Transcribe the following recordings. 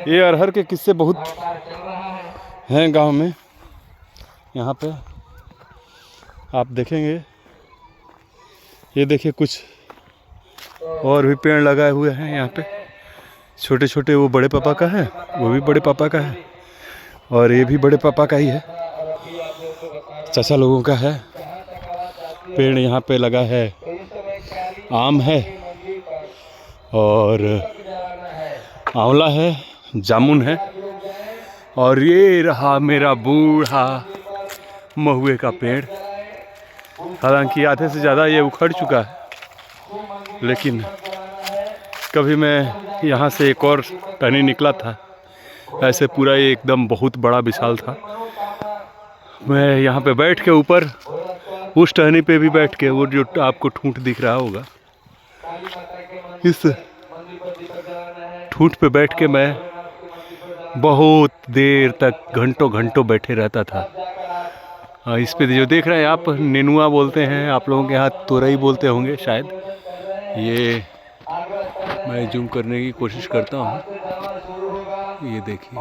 ये अरहर के किस्से बहुत हैं गांव में। यहाँ पे आप देखेंगे, ये देखिए कुछ और भी पेड़ लगाए हुए हैं यहाँ पे। छोटे छोटे वो बड़े पापा का है, वो भी बड़े पापा का है, और ये भी बड़े पापा का ही है, चाचा लोगों का है। पेड़ यहाँ पे लगा है, आम है और आंवला है, जामुन है, और ये रहा मेरा बूढ़ा महुए का पेड़। हालांकि आधे से ज़्यादा ये उखड़ चुका है, लेकिन कभी मैं यहाँ से एक और टहनी निकला था, ऐसे पूरा ये एकदम बहुत बड़ा विशाल था। मैं यहाँ पे बैठ के ऊपर उस टहनी पे भी बैठ के, वो जो आपको ठूंठ दिख रहा होगा, इस ठूंठ पे बैठ के मैं बहुत देर तक घंटों घंटों बैठे रहता था। इस पे जो देख रहे हैं आप, नेनुआ बोलते हैं, आप लोगों के यहाँ तोरई बोलते होंगे शायद। ये मैं जूम करने की कोशिश करता हूँ, ये देखिए,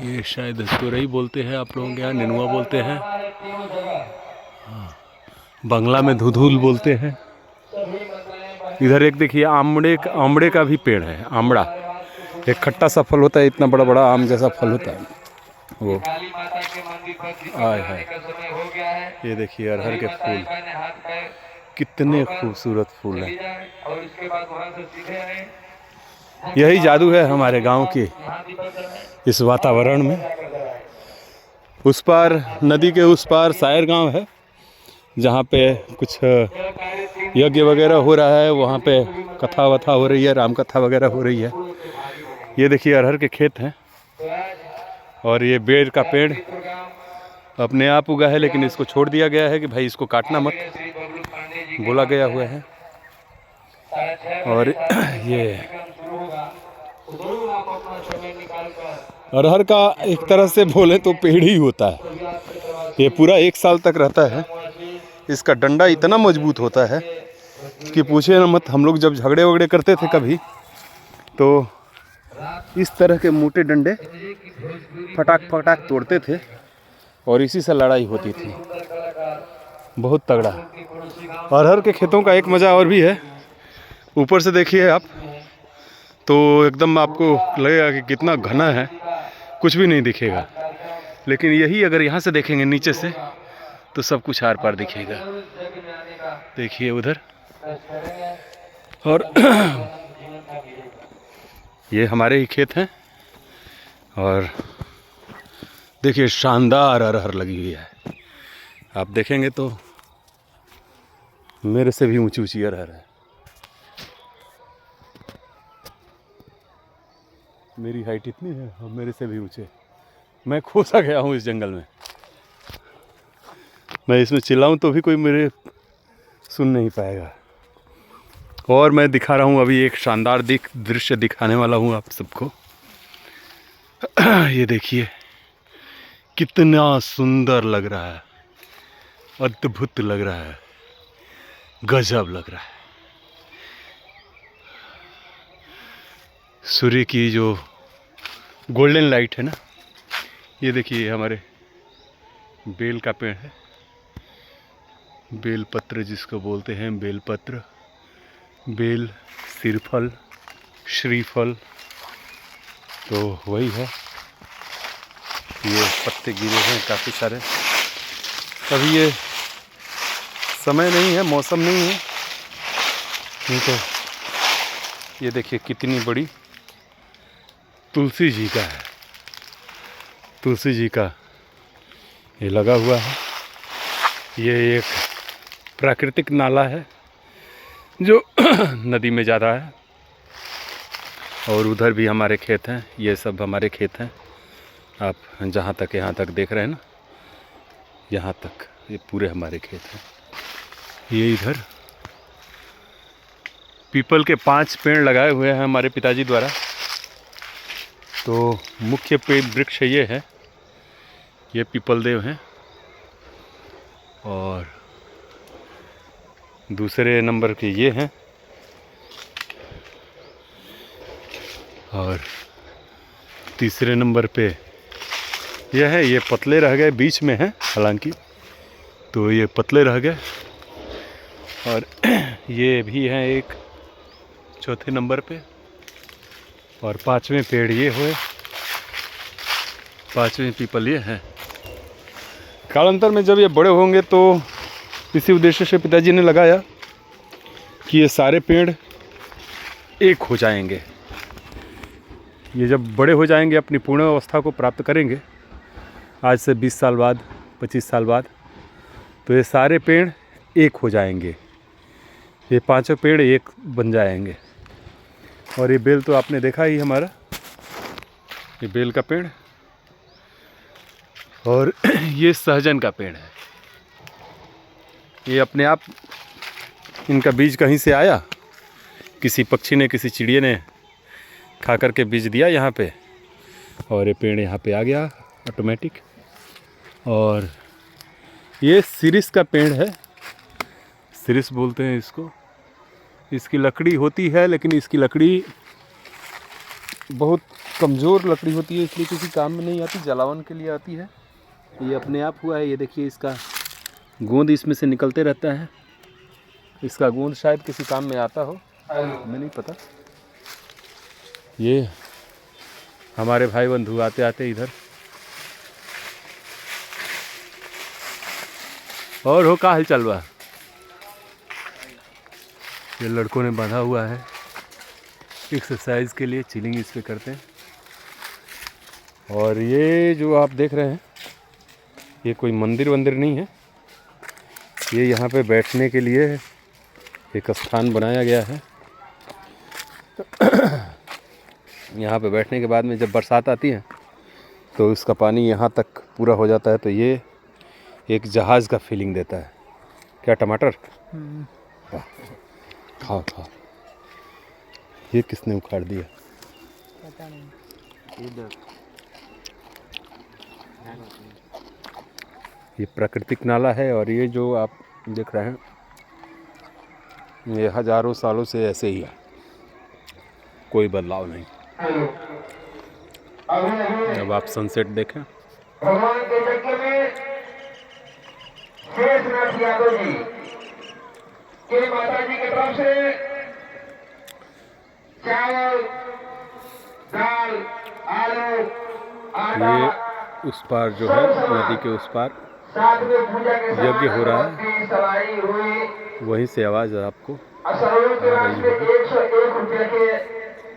ये शायद तोरई बोलते हैं आप लोगों के यहाँ, नेनुआ बोलते हैं, बंगला में धुधुल बोलते हैं। इधर एक देखिए आमड़े का भी पेड़ है, आमड़ा, एक खट्टा सा फल होता है, इतना बड़ा बड़ा आम जैसा फल होता है वो। आय है, ये देखिए अरहर के फूल, कितने खूबसूरत फूल हैं। यही जादू है हमारे गांव के इस वातावरण में। उस पार नदी के उस पार सायर गांव है, जहाँ पे कुछ यज्ञ वगैरह हो रहा है, वहाँ पे कथा वथा हो रही है, राम कथा वगैरह हो रही है। ये देखिए अरहर के खेत हैं, और ये बेर का पेड़ अपने आप उगा है, लेकिन इसको छोड़ दिया गया है कि भाई इसको काटना मत, बोला गया हुआ है। और ये अरहर का एक तरह से बोले तो पेड़ ही होता है, ये पूरा 1 साल तक रहता है। इसका डंडा इतना मजबूत होता है कि पूछे ना मत। हम लोग जब झगड़े वगड़े करते थे कभी, तो इस तरह के मोटे डंडे फटाक फटाक तोड़ते थे, और इसी से लड़ाई होती थी, बहुत तगड़ा। अरहर के खेतों का एक मज़ा और भी है, ऊपर से देखिए आप तो एकदम आपको लगेगा कि कितना घना है, कुछ भी नहीं दिखेगा। लेकिन यही अगर यहाँ से देखेंगे नीचे से, तो सब कुछ आर पार दिखेगा। देखिए उधर, और ये हमारे ही खेत हैं, और देखिए शानदार अरहर लगी हुई है। आप देखेंगे तो मेरे से भी ऊंची ऊंची अरहर है। मेरी हाइट इतनी है और मेरे से भी ऊंचे। मैं खो सा गया हूँ इस जंगल में। मैं इसमें चिल्लाऊं तो भी कोई मेरे सुन नहीं पाएगा। और मैं दिखा रहा हूँ अभी एक शानदार दृश्य दिखाने वाला हूँ आप सबको। ये देखिए कितना सुंदर लग रहा है, अद्भुत लग रहा है, गजब लग रहा है। सूर्य की जो गोल्डन लाइट है ना, ये देखिए हमारे बेल का पेड़ है, बेल पत्र जिसको बोलते हैं, बेल पत्र, बेल, सिरफल, श्रीफल, तो वही है। ये पत्ते गिरे हैं काफ़ी सारे। अभी ये समय नहीं है, मौसम नहीं है, नहीं तो ये देखिए कितनी बड़ी तुलसी जी का है, तुलसी जी का ये लगा हुआ है। ये एक प्राकृतिक नाला है जो नदी में जा रहा है, और उधर भी हमारे खेत हैं, ये सब हमारे खेत हैं। आप जहाँ तक यहाँ तक देख रहे हैं ना, यहाँ तक ये पूरे हमारे खेत हैं। ये इधर पीपल के 5 पेड़ लगाए हुए हैं हमारे पिताजी द्वारा। तो मुख्य पेड़ वृक्ष ये है, ये पीपल देव हैं, और दूसरे नंबर के ये हैं, और तीसरे नंबर पे यह है, ये पतले रह गए, बीच में है हालांकि, तो ये पतले रह गए। और ये भी हैं एक चौथे नंबर पे। और पांचवें पेड़ ये हुए, पांचवें पीपल ये हैं। कालांतर में जब ये बड़े होंगे तो इसी उद्देश्य से पिताजी ने लगाया कि ये सारे पेड़ एक हो जाएंगे। ये जब बड़े हो जाएंगे, अपनी पूर्ण अवस्था को प्राप्त करेंगे, आज से 20 साल बाद, 25 साल बाद, तो ये सारे पेड़ एक हो जाएंगे, ये पांचों पेड़ एक बन जाएंगे। और ये बेल तो आपने देखा ही हमारा, ये बेल का पेड़। और ये सहजन का पेड़ है। ये अपने आप, इनका बीज कहीं से आया, किसी पक्षी ने, किसी चिड़िया ने खा करके बीज दिया यहाँ पे, और ये पेड़ यहाँ पे आ गया ऑटोमेटिक। और ये सिरिस का पेड़ है, सिरिस बोलते हैं इसको। इसकी लकड़ी होती है, लेकिन इसकी लकड़ी बहुत कमज़ोर लकड़ी होती है, इसलिए किसी काम में नहीं आती, जलावन के लिए आती है। ये अपने आप हुआ है, ये देखिए, इसका गोंद इसमें से निकलते रहता है। इसका गोंद शायद किसी काम में आता हो, हमें नहीं पता। ये हमारे भाई बंधु आते आते इधर। और हो का हाल बा? ये लड़कों ने बांधा हुआ है एक्सरसाइज के लिए, चिलिंग इस पे करते हैं। और ये जो आप देख रहे हैं, ये कोई मंदिर वंदिर नहीं है, ये यहाँ पे बैठने के लिए एक स्थान बनाया गया है। यहाँ पे बैठने के बाद में जब बरसात आती है तो उसका पानी यहाँ तक पूरा हो जाता है, तो ये एक जहाज़ का फीलिंग देता है। क्या टमाटर? खाओ खाओ। ये किसने उखाड़ दिया? पता नहीं। ये प्राकृतिक नाला है, और ये जो आप देख रहे हैं, ये हजारों सालों से ऐसे ही है, कोई बदलाव नहीं। अब आप सनसेट देखें। भगवान के यज्ञ में शेषनाथ यादव जी के माता जी की तरफ से चावल, दाल, आलू, आटा, ये उस पार जो है, नदी के उस पार साथ में पूजा के यज्ञ हो रहा है, सवारी हुई। वहीं से आवाज़ आपको असरों के आ रही होगी। 101 रुपये के